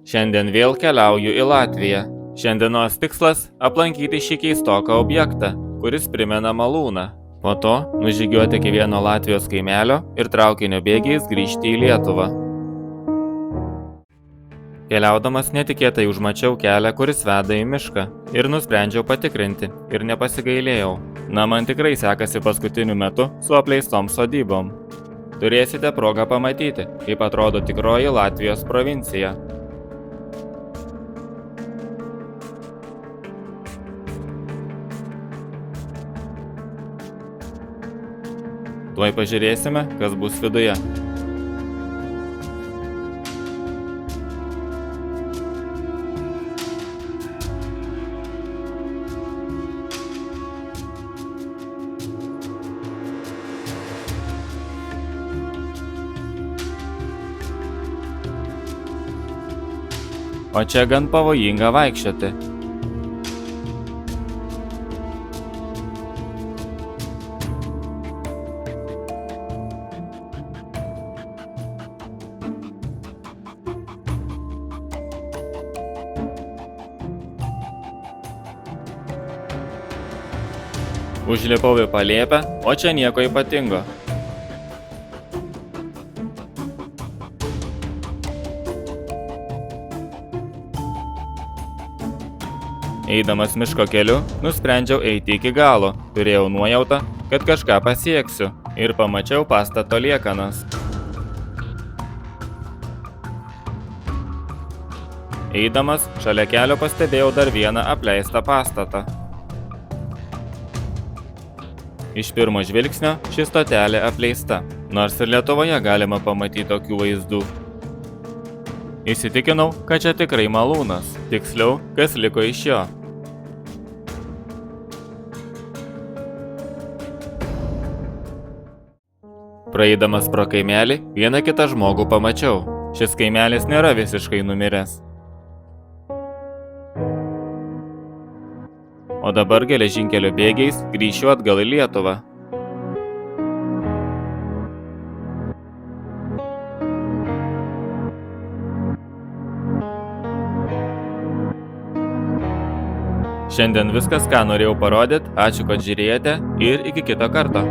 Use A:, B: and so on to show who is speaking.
A: Šiandien vėl keliauju į Latviją. Šiandienos tikslas – aplankyti šį keistoką objektą, kuris primena malūną. Po to nužygiuoti iki vieno Latvijos kaimelio ir traukinio bėgiais grįžti į Lietuvą. Keliaudamas netikėtai užmačiau kelią, kuris veda į mišką ir nusprendžiau patikrinti ir nepasigailėjau. Na, man tikrai sekasi paskutiniu metu su apleistom sodybom. Turėsite progą pamatyti, kaip atrodo tikroji Latvijos provincija. Tuoj pažiūrėsime, kas bus viduje. O čia gan pavojinga vaikščioti. Užlipau į palėpę, o čia nieko ypatingo. Eidamas miško keliu, nusprendžiau eiti iki galo. Turėjau nuojautą, kad kažką pasieksiu ir pamačiau pastato liekanas. Eidamas, šalia kelio pastebėjau dar vieną apleistą pastatą. Iš pirmo žvilgsnio ši stotelė apleista, nors ir Lietuvoje galima pamatyti tokių vaizdų. Įsitikinau, kad čia tikrai malūnas, tiksliau, kas liko iš jo. Praeidamas pro kaimelį, vieną kitą žmogų pamačiau. Šis kaimelis nėra visiškai numiręs. O dabar geležinkelio bėgiais grįšiu atgal į Lietuvą. Šiandien viskas, ką norėjau parodyti. Ačiū, kad žiūrėjote ir iki kito karto.